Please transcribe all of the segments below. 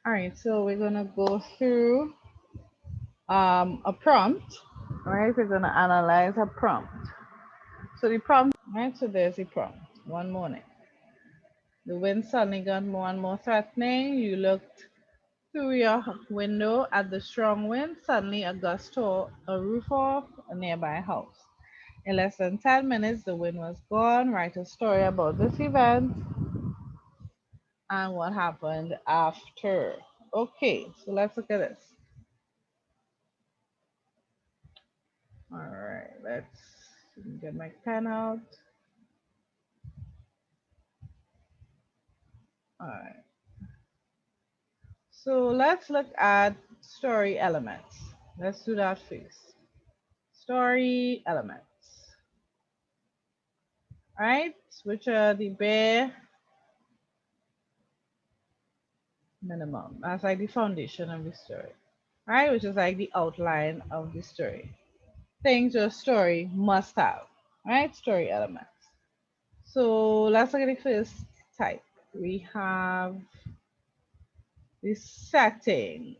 All right, so we're gonna go through a prompt. All right, we're gonna analyze a prompt. So the prompt, right? So there's a prompt. One morning, the wind suddenly got more and more threatening. You looked through your window at the strong wind. Suddenly, a gust tore a roof off a nearby house. In less than 10 minutes, the wind was gone. Write a story about this event and what happened after. Okay, so let's look at this. All right, let's get my pen out. All right, so let's look at story elements. Let's do that first. Story elements. All right, which are the bare minimum. That's like the foundation of the story. All right, which is like the outline of the story. Things your story must have. All right, story elements. So let's look at the first type. We have the setting.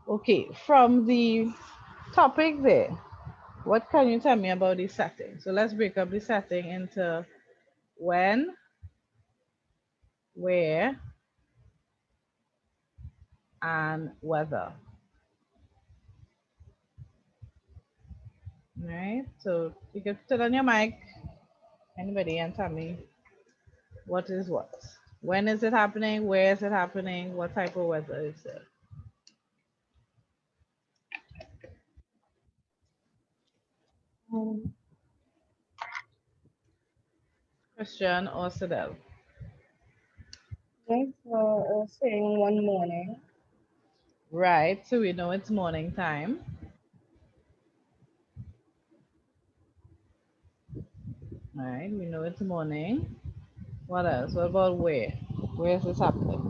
Okay, from the topic there, what can you tell me about the setting? So let's break up the setting into when, where, and whether. All right, so you can turn on your mic, anybody, and tell me what is what. When is it happening? Where is it happening? What type of weather is it? Um, Christian or Sadell? okay, so saying one morning. Right, so we know it's morning time. All right, we know it's morning. What else? What about where? Where is this happening?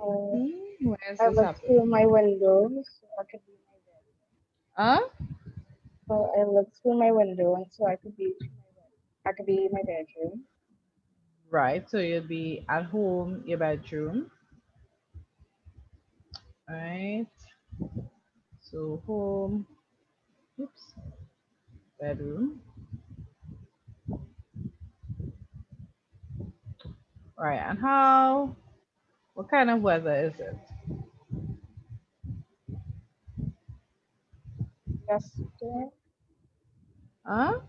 Uh, Where is I this looked through happening? my window so I could be in my bed. Huh? So I looked through my window and so I could be to my bed. I could be in my bedroom. Right, so you'll be at home, your bedroom. All right, so home, oops, bedroom. All right, and what kind of weather is it? Less storm, Huh?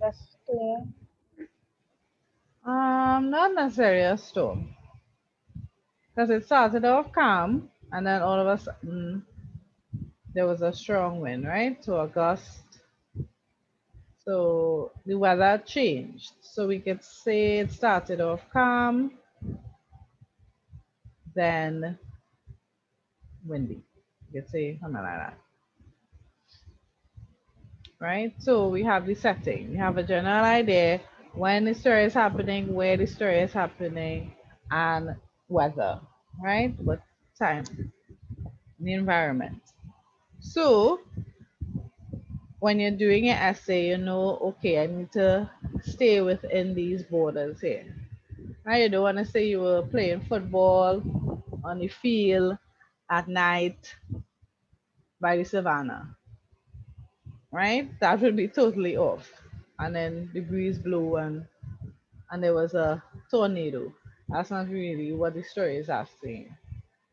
less storm. Not necessarily a storm, because it started off calm, and then all of a sudden there was a strong wind, right? So a gust. So the weather changed. So we could say it started off calm, then windy. You could say something like that, right? So we have the setting. We have a general idea when the story is happening, where the story is happening, and weather, right? What time, the environment. So when you're doing an essay, you know, okay, I need to stay within these borders here. Right? You don't want to say you were playing football on the field at night by the savannah, right? That would be totally off. And then the breeze blew and there was a tornado. That's not really what the story is asking,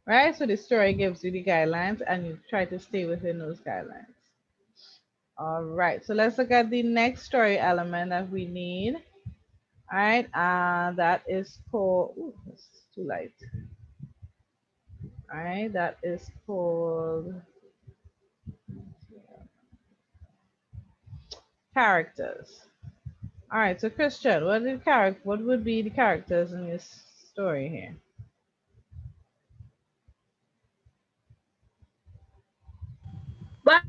right? So the story gives you the guidelines and you try to stay within those guidelines. All right, so let's look at the next story element that we need. All right, that is called, ooh, it's too light. All right, that is called characters. All right, so Christian, what would be the characters in this story here? Well,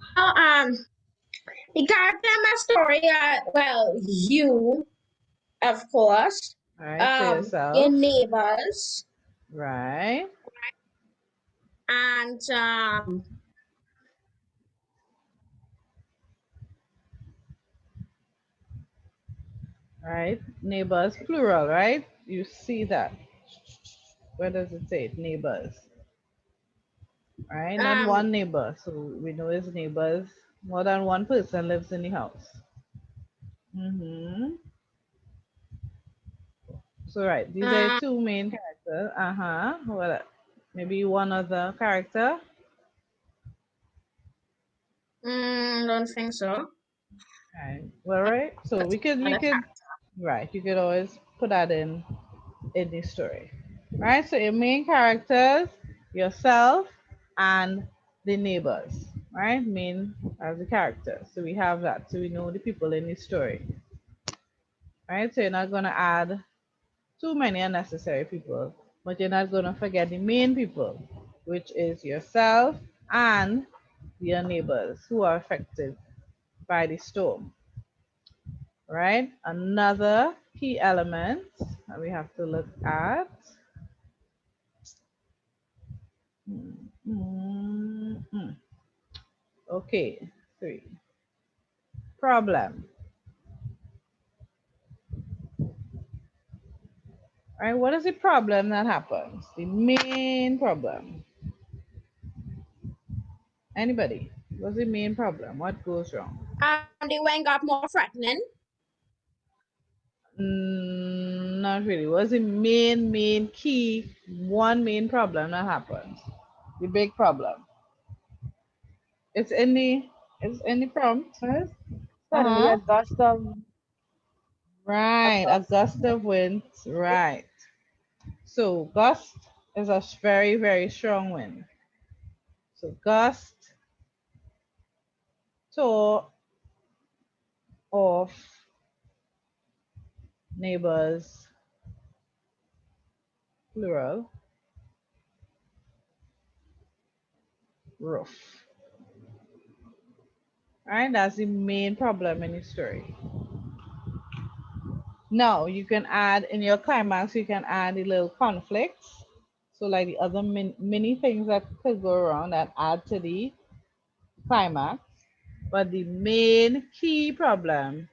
the character in my story are, well, you, of course, All right, so your yourself, neighbors, right? and right? Neighbors, plural, right? You see that. Where does it say it? Neighbors, right? Not Um, one neighbor. So we know it's neighbors. More than one person lives in the house. Mm-hmm. So right, these are uh, two main characters. Uh-huh. Well, maybe one other character. don't think so. Right. Well, right. So you Another could, right. You could always put that in the story, right? So your main characters, yourself, and the neighbors, right? Main as the characters. So we have that. So we know the people in the story, right? So you're not gonna add too many unnecessary people, but you're not gonna forget the main people, which is yourself and your neighbors who are affected by the storm, right? Another key element that we have to look at. Mm. Okay, 3. Problem. Right? What is the problem that happens? The main problem. Anybody? What's the main problem? What goes wrong? The wind got more threatening. Not really. What's the main key, one main problem that happens? The big problem. It's in the prompt. First, suddenly Uh-huh. a gust of a Right. A gust gust of wind. Right. So gust is a very, very strong wind. So gust tore off neighbors, plural, roof. Right? That's the main problem in the story. Now you can add in your climax, you can add the little conflicts. So like the other many things that could go wrong that add to the climax. But the main key problem,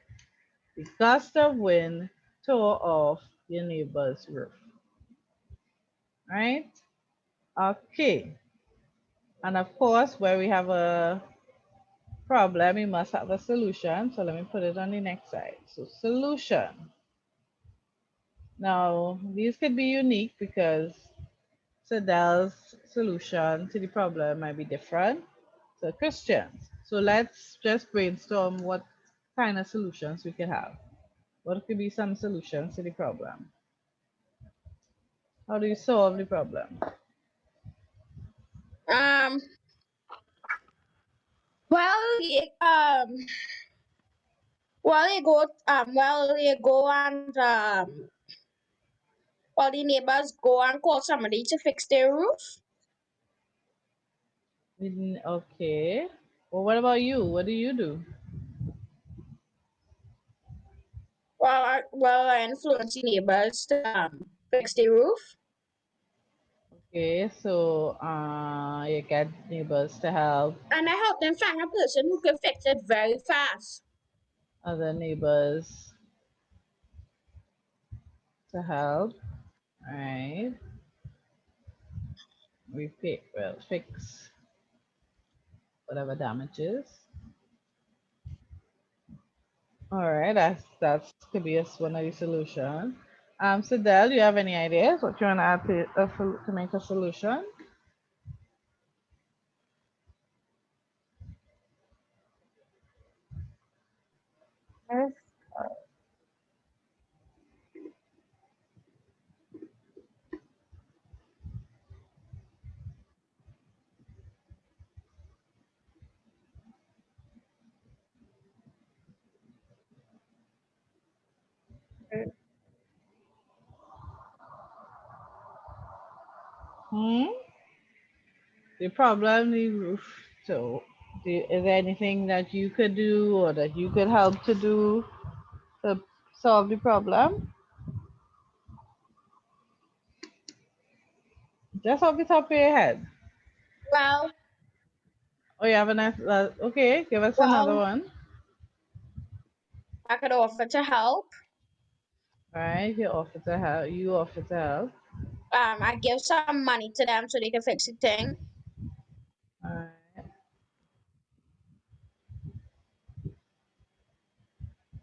the gust of wind tore off your neighbor's roof. Right? Okay. And of course, where we have a problem, we must have a solution. So let me put it on the next slide. So solution. Now, these could be unique because Sadel's solution to the problem might be different to Christian's. So let's just brainstorm what kind of solutions we could have. What could be some solutions to the problem? How do you solve the problem? Um, well, you go and all the neighbors go and call somebody to fix their roof. Okay. Well, what about you? What do you do? I influence the neighbors to fix the roof. Okay, so you get neighbors to help And I help them find a person who can fix it very fast. other neighbors to help, right? Fix whatever damages. All right, that's could be one of the solutions. So Del, do you have any ideas what you want to add to make a solution? first. Hmm. The problem, the roof. So, is there anything that you could do or that you could help to do to solve the problem? Just off the top of your head. Well, Oh, you have okay, give us another well, one. I could offer to help. Right? You offer to help. You offer to help. I give some money to them so they can fix the thing. All right.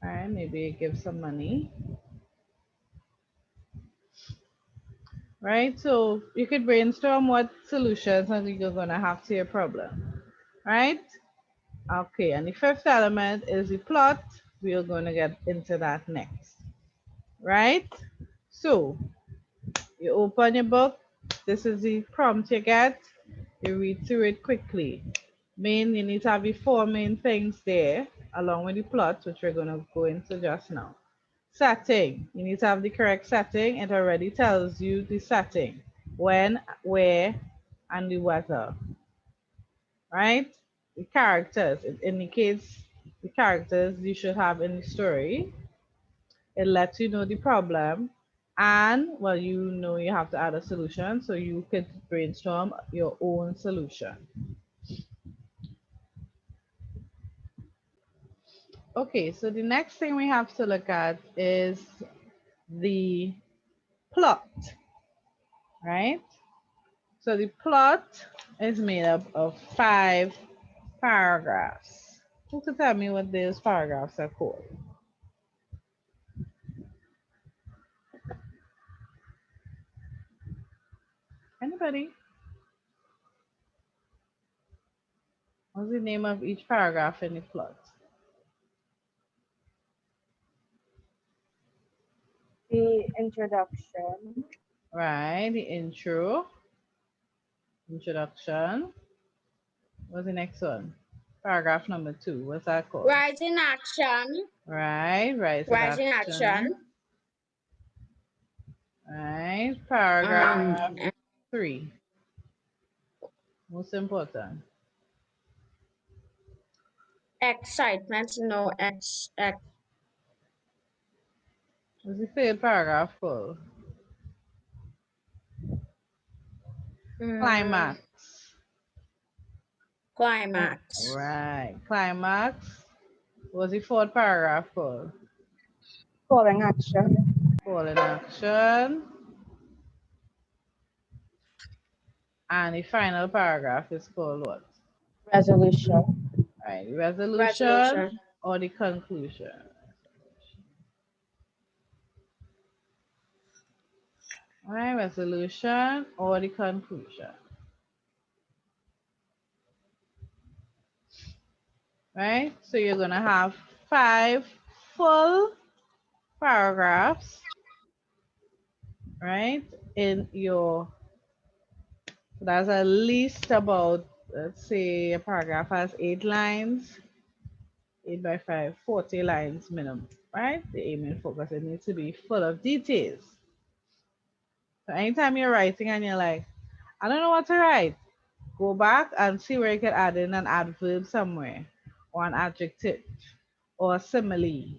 All right. Maybe you give some money. Right? So you could brainstorm what solutions are you're gonna have to your problem. Right? Okay, and the fifth element is the plot. We are going to get into that next. Right? So you open your book. This is the prompt you get. You read through it quickly. You need to have the four main things there, along with the plot, which we're going to go into just now. Setting. You need to have the correct setting. It already tells you the setting. When, where, and the weather. Right? The characters. It indicates the characters you should have in the story. It lets you know the problem. And, well, you know you have to add a solution, so you could brainstorm your own solution. Okay, so the next thing we have to look at is the plot, right? So the plot is made up of 5 paragraphs. Who could tell me what those paragraphs are called? Anybody? What's the name of each paragraph in the plot? The introduction, Right, the intro, introduction. What's the next one? Paragraph number 2. What's that called? Rising action. Right, rise in Rising action. action. Right, Um, paragraph 3. Most important. excitement. No, What's the third paragraph called? mm, Climax. climax. Right, climax. What's the fourth paragraph called? calling action, Call in action. And the final paragraph is called what? resolution, Right, resolution Resolution. or the conclusion. Right, resolution or the conclusion. Right, so you're gonna have 5 full paragraphs, right, in your, so that's at least about, let's say a paragraph has 8 lines, 8 by 5, 40 lines minimum, right? The aiming focus, it needs to be full of details. So anytime you're writing and you're like, I don't know what to write, go back and see where you can add in an adverb somewhere, or an adjective, or a simile,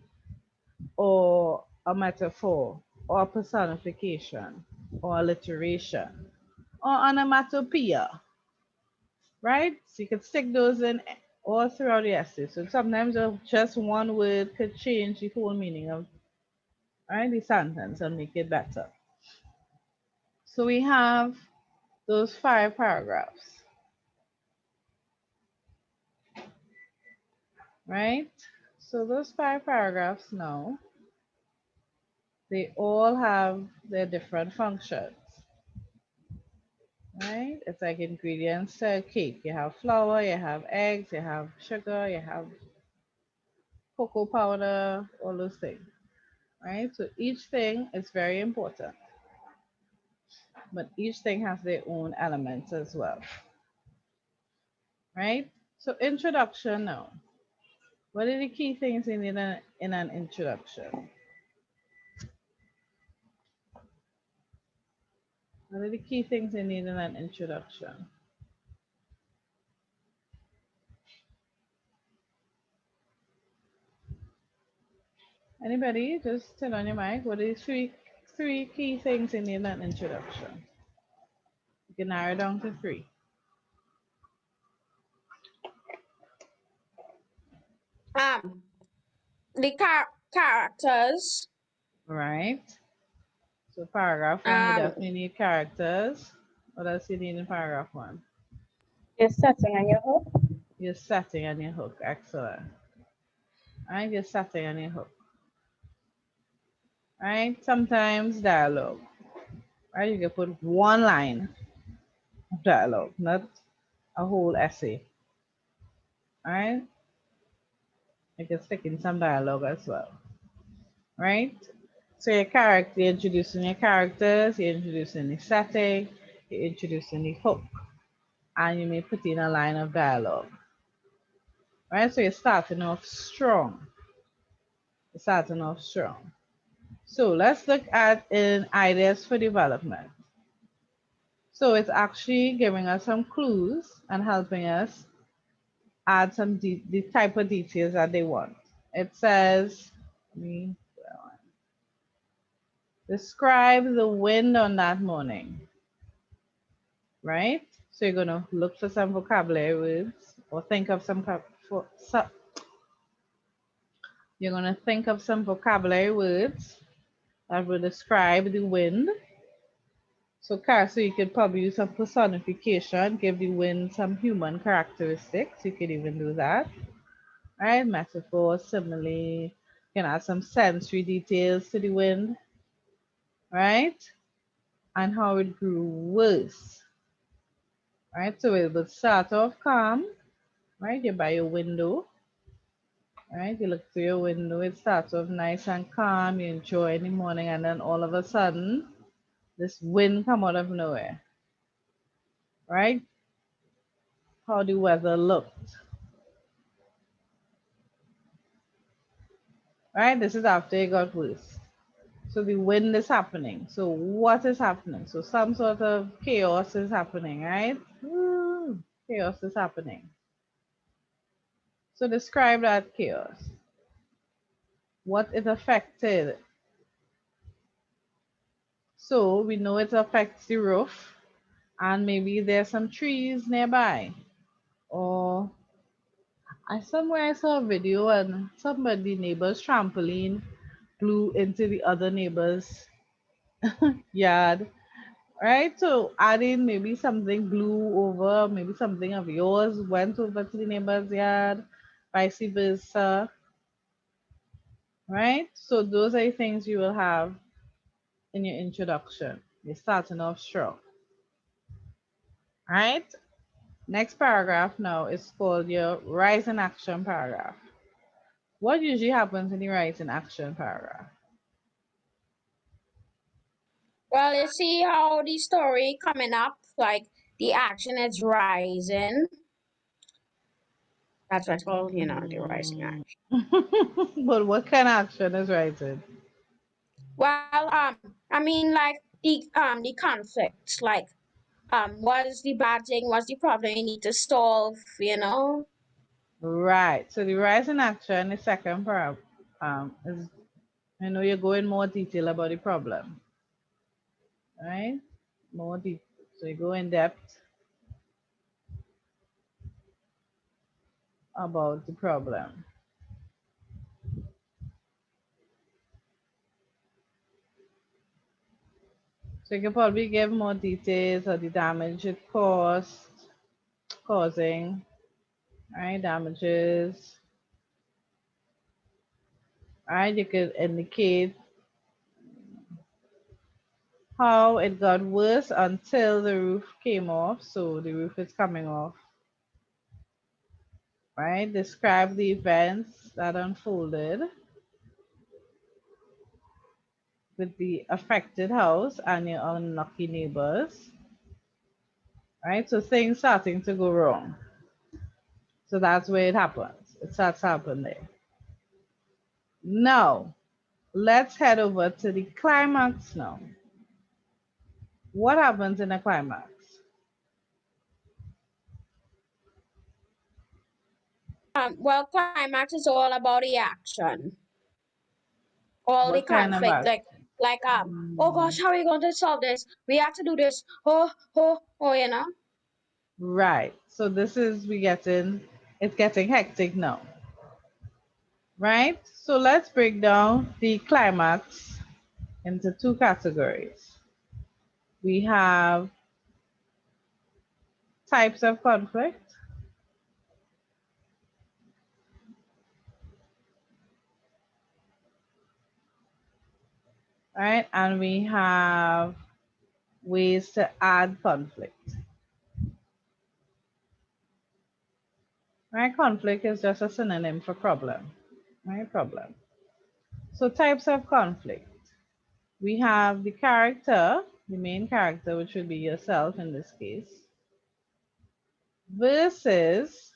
or a metaphor, or a personification, or alliteration, or onomatopoeia, right? So you can stick those in all throughout the essay. So sometimes just one word could change the whole meaning of, right, the sentence and make it better. So we have those 5 paragraphs, right? So those 5 paragraphs now, they all have their different functions, right? It's like ingredients to a cake. You have flour, you have eggs, you have sugar, you have cocoa powder, all those things, right? So each thing is very important, but each thing has their own elements as well, right? So introduction now. What are the key things you need in an introduction? What are the key things you need in an introduction? Anybody? Just turn on your mic. What are the three key things you need in an introduction? You can narrow it down to 3. Um, the characters. right? So paragraph 1, you Um, definitely need characters. What else you need in paragraph 1? You're setting on your hook. Your setting and your hook. Excellent. Right? Your setting and your hook. Right? Sometimes dialogue. Right? You can put one line of dialogue, not a whole essay. Right? You can stick in some dialogue as well. Right? So your character, you're introducing your characters, you're introducing the setting, you're introducing the hook, and you may put in a line of dialogue. Right? So you're starting off strong. You're starting off strong. So let's look at in ideas for development. So it's actually giving us some clues and helping us add some the type of details that they want. It says, let me describe the wind on that morning, right? So you're gonna look for some vocabulary words or think of you're gonna think of some vocabulary words that will describe the wind. So, so you could probably use some personification, give the wind some human characteristics. You could even do that, right? Metaphor, simile. You can add some sensory details to the wind, right? And how it grew worse, right? So it would start off calm, right? You're by your window, right? You look through your window. It starts off nice and calm. You enjoy in the morning, and then all of a sudden, this wind come out of nowhere, right? How the weather looked. Right? This is after it got worse. So the wind is happening. So what is happening? So some sort of chaos is happening, right? Woo, chaos is happening. So describe that chaos. What it affected. So we know it affects the roof, and maybe there's some trees nearby. Or somewhere I saw a video and somebody neighbor's trampoline blew into the other neighbor's yard. Right? So adding maybe something blew over, maybe something of yours went over to the neighbor's yard, vice versa. Right? So those are the things you will have in your introduction. You're starting off strong. Right? Next paragraph now is called your rise in action paragraph. What usually happens in the rise in action paragraph? well, you see how the story coming up, like the action is rising. That's what's called, the rising Mm. action. But what kind of action is rising? Well, I mean, like the conflict, like what is the bad thing? What's the problem you need to solve? Right. So the rise in action, the second paragraph, is you go in more detail about the problem, right? More deep. So you go in depth about the problem. So you can probably give more details of the damage it causing, right? Damages, right? You could indicate how it got worse until the roof came off. So the roof is coming off, right? Describe the events that unfolded with the affected house and your unlucky neighbors, right? So things starting to go wrong. So that's where it happens. It starts happening there. Now, let's head over to the climax now. What happens in the climax? Well, climax is all about the action, all the What kind of conflict, act? like oh gosh, how are we going to solve this? We have to do this. Oh. Right. So this is it's getting hectic now. Right? So let's break down the climax into two categories. We have types of conflict, right? And we have ways to add conflict. Right? Conflict is just a synonym for problem, right? Problem. So types of conflict. We have the character, the main character, which would be yourself in this case, versus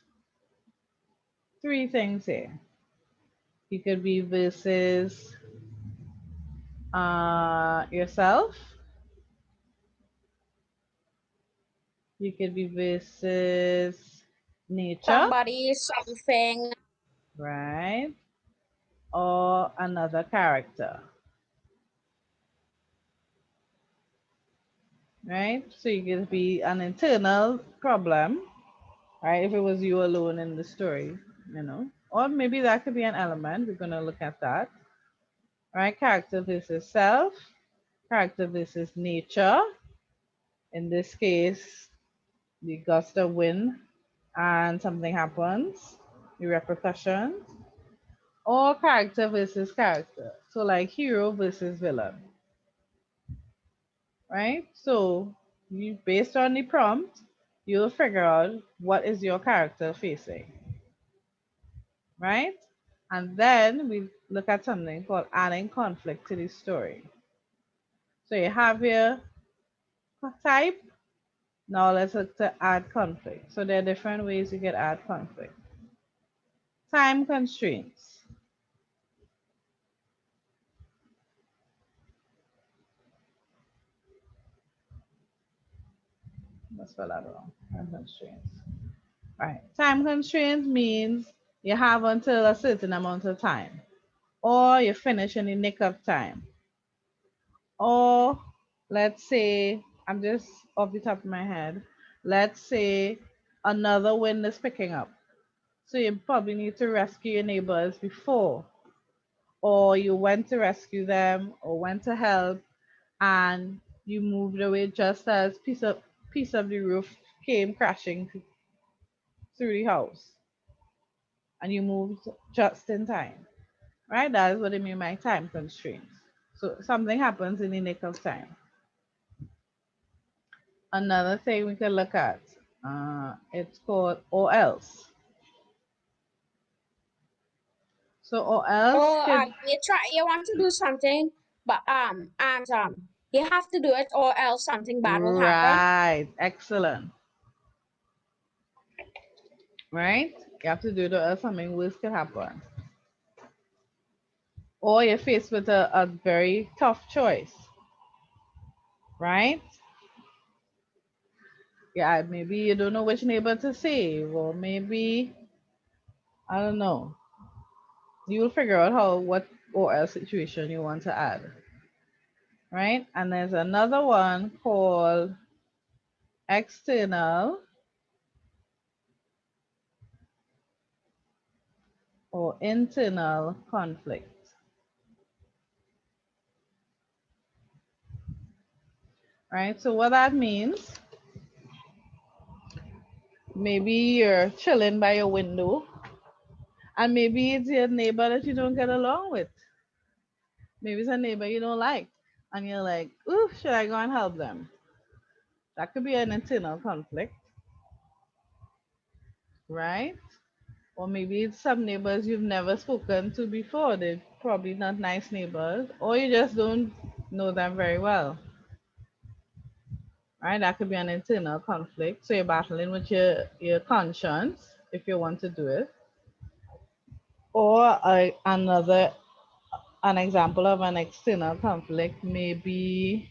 three things here. You could be versus yourself. You could be versus nature, Somebody, something. right? Or another character, right? So you could be an internal problem, right? If it was you alone in the story, you know, or maybe that could be an element. We're going to look at that, right? Character versus self, character versus nature. In this case, the gust of wind and something happens, the repercussions, or character versus character. So like hero versus villain, right? So you, based on the prompt, you'll figure out what is your character facing, right? And then we look at something called adding conflict to the story. So you have your type. Now let's look to add conflict. So there are different ways you can add conflict. Time constraints. Let's spell that wrong. Time constraints. Right. Time constraints means you have until a certain amount of time, or you finish in the nick of time. Or let's say, I'm just off the top of my head, let's say another wind is picking up. So you probably need to rescue your neighbors before, or you went to rescue them or went to help and you moved away just as piece of the roof came crashing through the house and you moved just in time. Right? That is what I mean by time constraints. So something happens in the nick of time. Another thing we can look at, it's called or else. So or else Or could, you want to do something, but and you have to do it, or else something bad will happen. right, excellent. Right? You have to do it or else something worse could happen. Or you're faced with a very tough choice. Right? Yeah, maybe you don't know which neighbor to save, or maybe I don't know. You'll figure out what or else situation you want to add. Right? And there's another one called external or internal conflict. Right? So what that means, maybe you're chilling by your window and maybe it's your neighbor that you don't get along with. Maybe it's a neighbor you don't like and you're like, ooh, should I go and help them? That could be an internal conflict, right? Or maybe it's some neighbors you've never spoken to before. They're probably not nice neighbors, or you just don't know them very well. Right? That could be an internal conflict. So you're battling with your conscience if you want to do it. Or an example of an external conflict may be,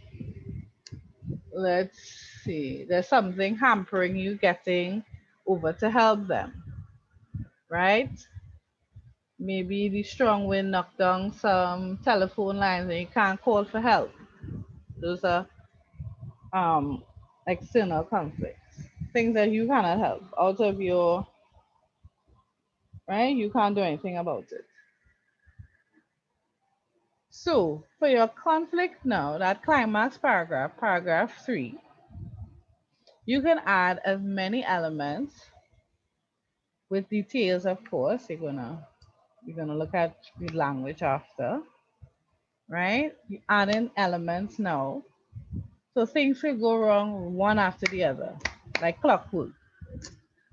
let's see, there's something hampering you getting over to help them, right? Maybe the strong wind knocked down some telephone lines and you can't call for help. Those are um, external conflicts, things that you cannot help out of your, right? You can't do anything about it. So for your conflict now, that climax paragraph, paragraph 3, you can add as many elements with details, of course. You're gonna look at the language after, right? You add in elements now. So things will go wrong one after the other, like clockwork.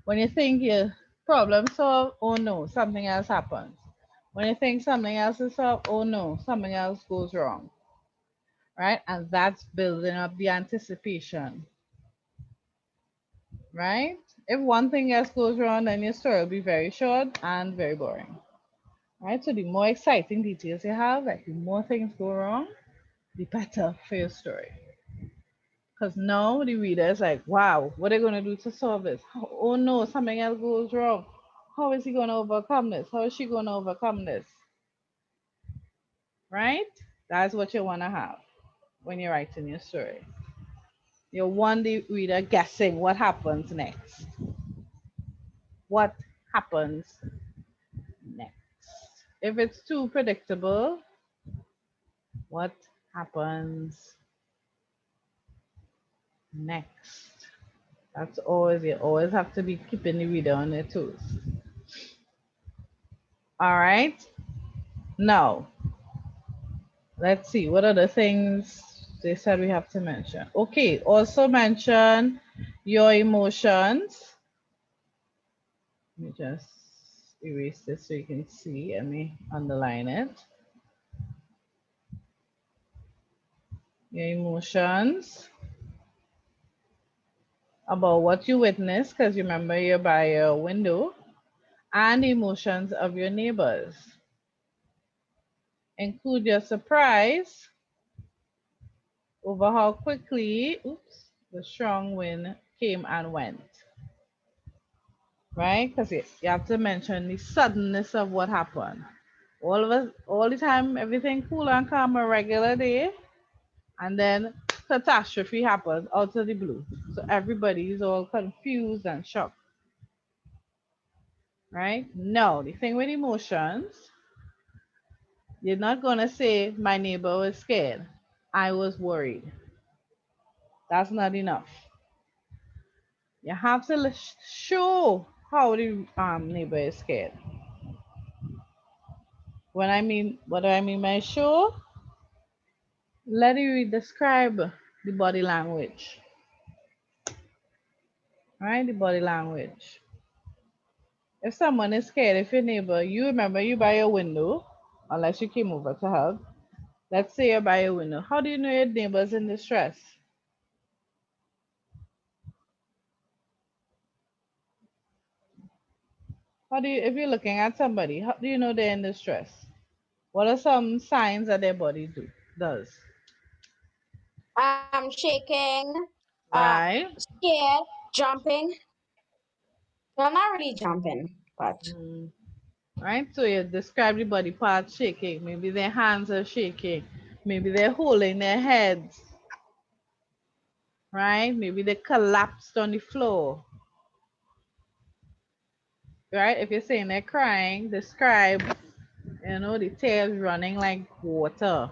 When you think you problem solved, oh no, something else happens. When you think something else is solved, oh no, something else goes wrong, right? And that's building up the anticipation, right? If one thing else goes wrong, then your story will be very short and very boring, right? So the more exciting details you have, like the more things go wrong, the better for your story. Because now the reader is like, wow, what are they going to do to solve this? Oh no, something else goes wrong. How is he going to overcome this? How is she going to overcome this? Right? That's what you want to have when you're writing your story. You want the reader guessing what happens next. What happens next? If it's too predictable, what happens next? That's always, you always have to be keeping the reader on their toes. All right. Now, let's see, what are the things they said we have to mention? Okay, also mention your emotions. Let me just erase this so you can see. Let me underline it. Your emotions about what you witnessed, because remember you're by your window, and emotions of your neighbors. Include your surprise over how quickly, the strong wind came and went. Right? Because you have to mention the suddenness of what happened. All of us, all the time, everything cool and calm, a regular day, and then catastrophe happens out of the blue. So everybody is all confused and shocked. Right? No, the thing with emotions, you're not gonna say my neighbor was scared. I was worried. That's not enough. You have to show how the neighbor is scared. What do I mean by show? Let you describe the body language, right? The body language. If someone is scared, if your neighbor, you remember you by your window, unless you came over to help. Let's say you're by your window. How do you know your neighbor's in distress? How do you, if you're looking at somebody, how do you know they're in distress? What are some signs that their body does? Shaking, Right? scared, jumping. Well, not really jumping, but Mm, right? So you describe the body parts shaking. Maybe their hands are shaking. Maybe they're holding their heads, right? Maybe they collapsed on the floor, right? If you're saying they're crying, describe, the tears running like water,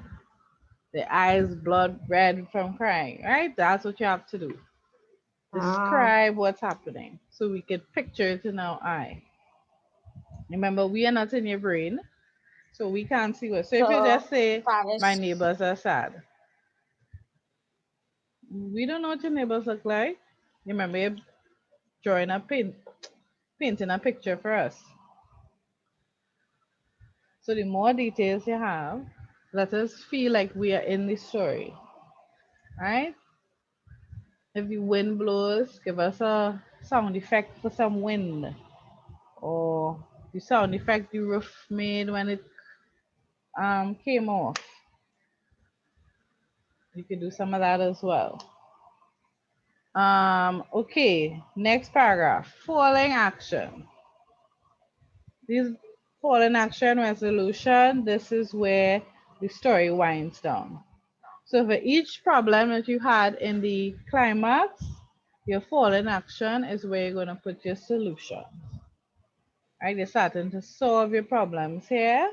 the eyes blood red from crying, right? That's what you have to do. uh, Describe what's happening so we can picture it in our eye. Remember, we are not in your brain, so we can't see what. So if you so just say, that my is neighbors are sad, we don't know what your neighbors look like. Remember, you're drawing a painting a picture for us. So the more details you have, let us feel like we are in the story, right? If the wind blows, give us a sound effect for some wind, or the sound effect the roof made when it came off. You could do some of that as well. Okay, next paragraph. Falling action. This falling action resolution, this is where the story winds down. So for each problem that you had in the climax, your falling action is where you're going to put your solution. Right? You're starting to solve your problems here.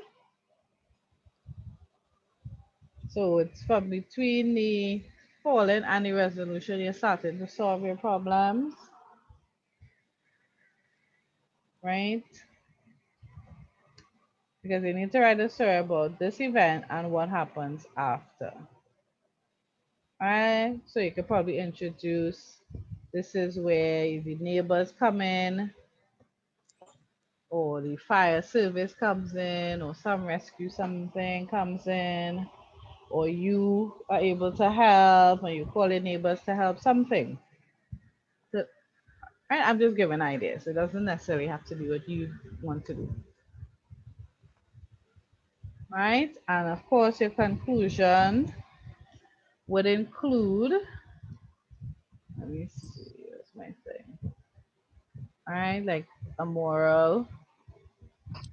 So it's from between the falling and the resolution, you're starting to solve your problems, right? Because you need to write a story about this event and what happens after. Alright, so you could probably introduce this is where the neighbors come in, or the fire service comes in, or some rescue something comes in, or you are able to help, and you call your neighbors to help something. So, right, I'm just giving ideas. It doesn't necessarily have to be what you want to do. Right? And of course, your conclusion would include, let me see, what's my thing? All right, like a moral.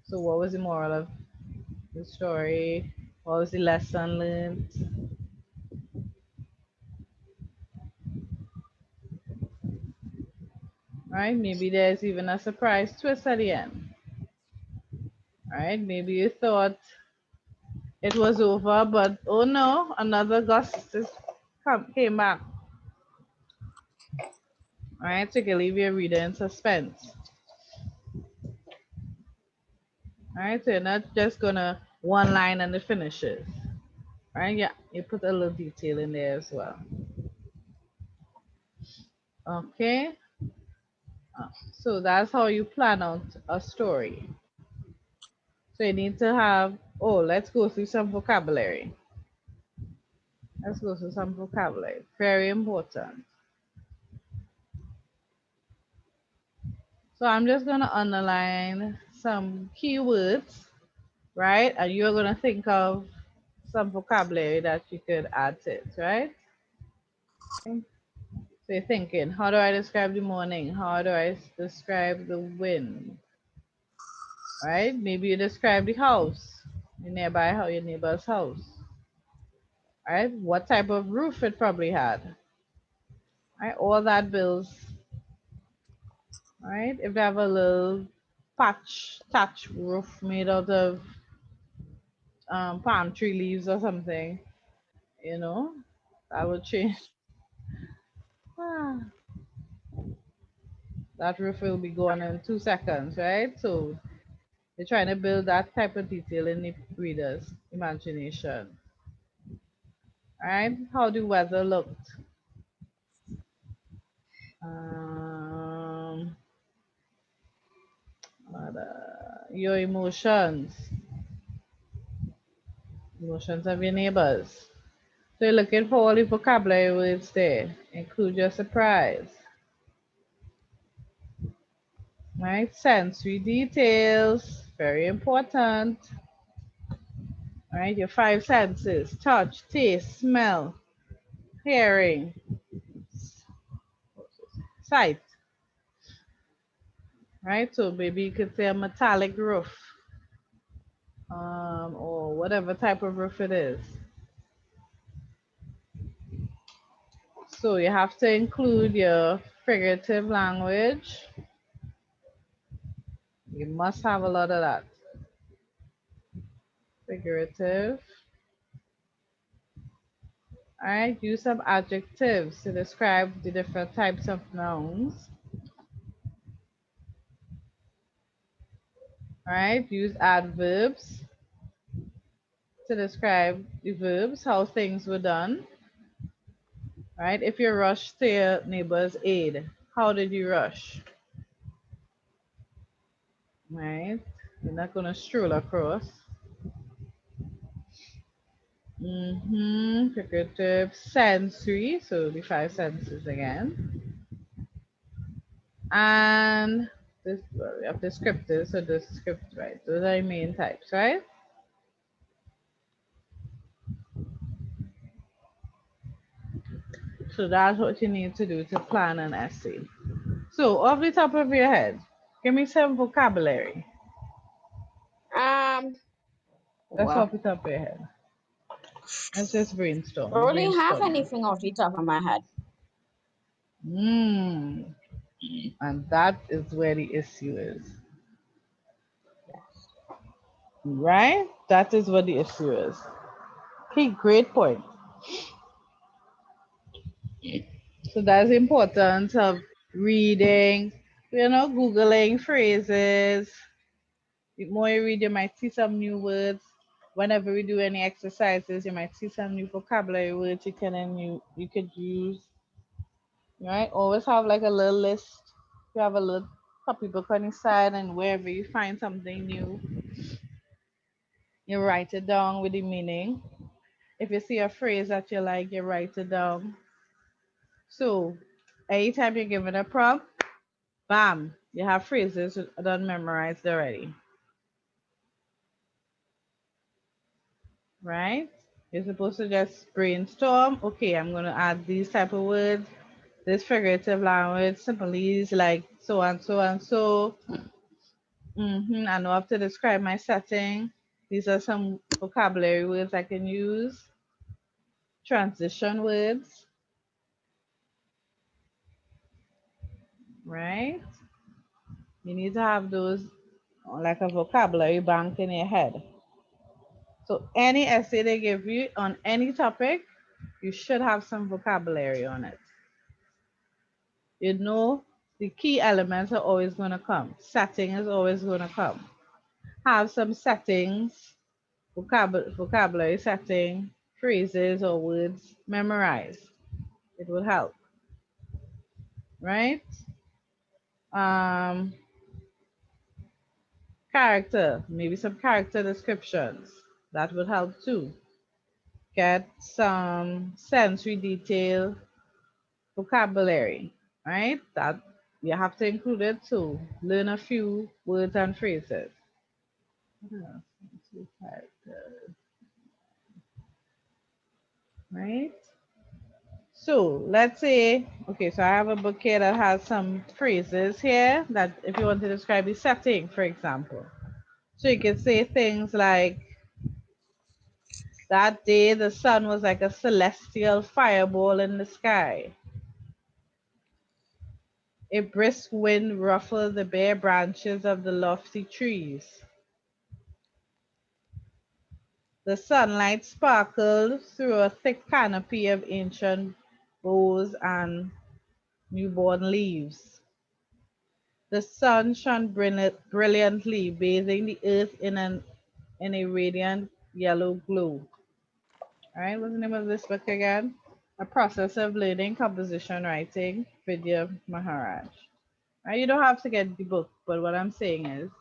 So, what was the moral of the story? What was the lesson learned? Right? Maybe there's even a surprise twist at the end. Right? Maybe you thought it was over, but oh no, another gust came back. Right? So you can leave your reader in suspense. Right? So you're not just gonna one line and it finishes. Right? Yeah, you put a little detail in there as well. Okay. So that's how you plan out a story. So you need to have, oh, let's go through some vocabulary. Let's go through some vocabulary. Very important. So I'm just going to underline some keywords, right? And you're going to think of some vocabulary that you could add to it, right? Okay. So you're thinking, how do I describe the morning? How do I describe the wind? Right? Maybe you describe the house, your neighbor's house. Right? What type of roof it probably had. Right? All that builds, right? If they have a little thatch roof made out of palm tree leaves or something, you know, that would change. Ah, that roof will be gone in 2 seconds, right? So you're trying to build that type of detail in the reader's imagination. All right? How the weather looked. Um, your emotions of your neighbors. So you're looking for all the vocabulary words there. Include your surprise. Right? Sensory details, very important. Right? Your five senses: touch, taste, smell, hearing, sight. Right? So maybe you could say a metallic roof, or whatever type of roof it is. So you have to include your figurative language. You must have a lot of that. Figurative. All right, use some adjectives to describe the different types of nouns. All right, use adverbs to describe the verbs, how things were done. All right, if you rush to your neighbor's aid, how did you rush? All right, you're not going to stroll across. Figurative, sensory, so the five senses again. And this, well, we have descriptive, so descriptive, right? Those are the main types, right? So that's what you need to do to plan an essay. So off the top of your head, give me some vocabulary. Um, That's well, off the top of your head. Let's just I don't really have brainstorming. anything off the top of my head. Mm. And that is where the issue is. Right? That is what the issue is. Okay, great point. So that's the importance of reading, Googling phrases. The more you read, you might see some new words. Whenever we do any exercises, you might see some new vocabulary words you could use. Right? Always have like a little list. You have a little copybook on your side, and wherever you find something new, you write it down with the meaning. If you see a phrase that you like, you write it down. So anytime you're given a prompt, bam, you have phrases done memorized already. Right? You're supposed to just brainstorm. Okay, I'm gonna add these type of words, this figurative language, similes like so and so and so. I know how to describe my setting. These are some vocabulary words I can use. Transition words, right? You need to have those like a vocabulary bank in your head. So any essay they give you on any topic, you should have some vocabulary on it. You know the key elements are always going to come. Setting is always going to come. Have some settings, vocabulary setting, phrases or words memorized. It will help, right? Um, Character, maybe some character descriptions. That would help too. Get some sensory detail vocabulary, right? That you have to include it too. Learn a few words and phrases. What else? Character, right? So let's say, okay, so I have a book here that has some phrases here that if you want to describe the setting, for example. So you can say things like, that day the sun was like a celestial fireball in the sky. A brisk wind ruffled the bare branches of the lofty trees. The sunlight sparkled through a thick canopy of ancient boughs and newborn leaves. The sun shone brilliantly, bathing the earth in a radiant yellow glow. All right, what's the name of this book again? A Process of Learning Composition Writing, Vidya Maharaj. Right, you don't have to get the book, but what I'm saying is,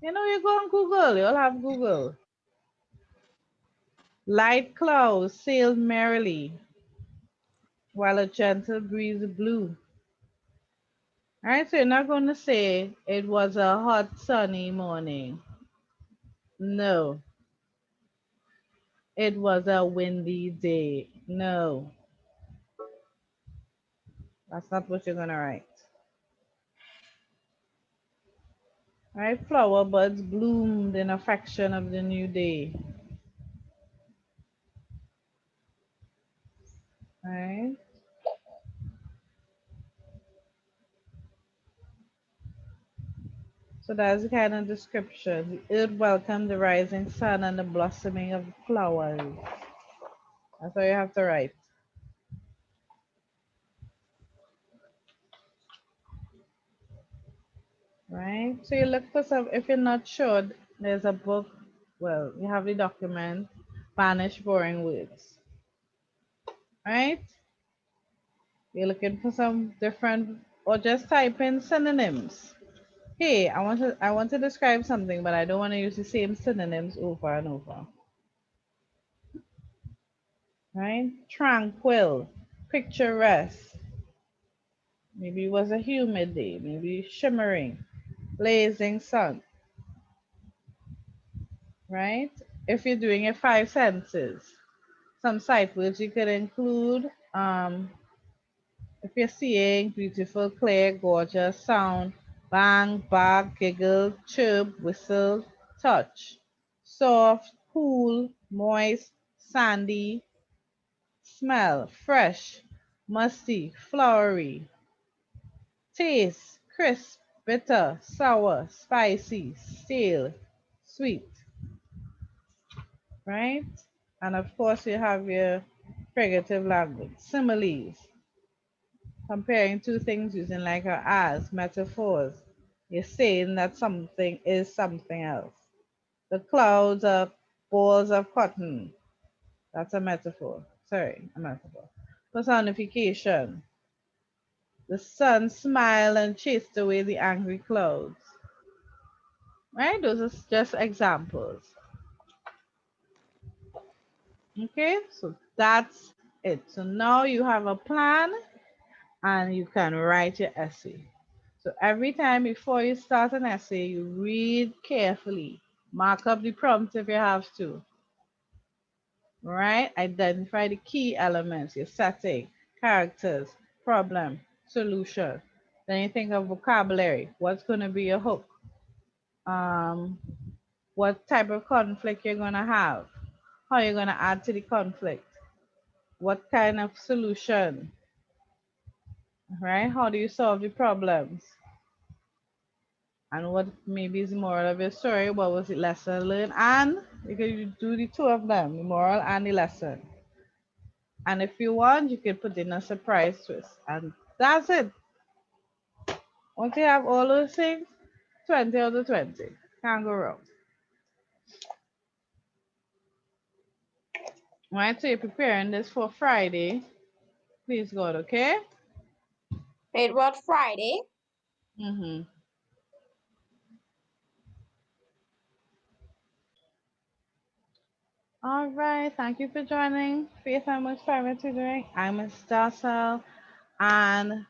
you go on Google, you'll have Google. Light clouds sailed merrily while a gentle breeze blew. All right, so you're not going to say it was a hot sunny morning. No, it was a windy day. No, that's not what you're going to write. All right, flower buds bloomed in affection of the new day. All right. So that's the kind of description. The earth welcomed the rising sun and the blossoming of the flowers. That's all you have to write. Right? So you look for some, if you're not sure, there's a book, well, you have the document, Banish Boring Words. Right? You're looking for some different, or just type in synonyms. Hey, I want to describe something, but I don't want to use the same synonyms over and over. Right? Tranquil, picturesque. Maybe it was a humid day, maybe shimmering, blazing sun, right? If you're doing it 5 senses, some sight words you could include. If you're seeing beautiful, clear, gorgeous sound, bang, bark, giggle, chirp, whistle, touch, soft, cool, moist, sandy, smell, fresh, musty, flowery, taste, crisp, bitter, sour, spicy, stale, sweet, right? And of course, you have your figurative language, similes, comparing two things using like a as, metaphors. You're saying that something is something else. The clouds are balls of cotton. That's a metaphor. Sorry, a metaphor. Personification. The sun smiled and chased away the angry clouds. Right? Those are just examples. Okay, so that's it. So now you have a plan and you can write your essay. So every time before you start an essay, you read carefully. Mark up the prompts if you have to. Right? Identify the key elements, your setting, characters, problem, solution. Then you think of vocabulary. What's going to be your hook? Um, what type of conflict you're going to have? How you're going to add to the conflict? What kind of solution? Right? How do you solve the problems? And what maybe is the moral of your story? What was the lesson learned? And you can do the two of them, the moral and the lesson. And if you want, you can put in a surprise twist. And that's it. Once you have all those things, 20 out of 20. Can't go wrong. Right, so you're preparing this for Friday. Please God, okay? It was Friday. Mm-hmm. All right, thank you for joining Faith Works Tutoring. I'm Miss Darcel, and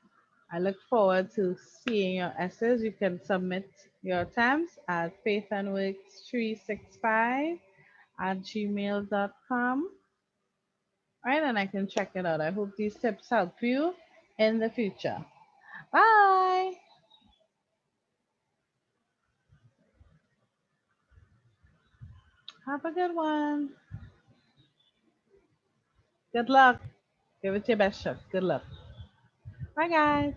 I look forward to seeing your essays. You can submit your attempts at faithandworks365 at gmail.com. Right, and I can check it out. I hope these tips help you in the future. Bye. Have a good one. Good luck. Give it your best shot. Good luck. Bye, guys.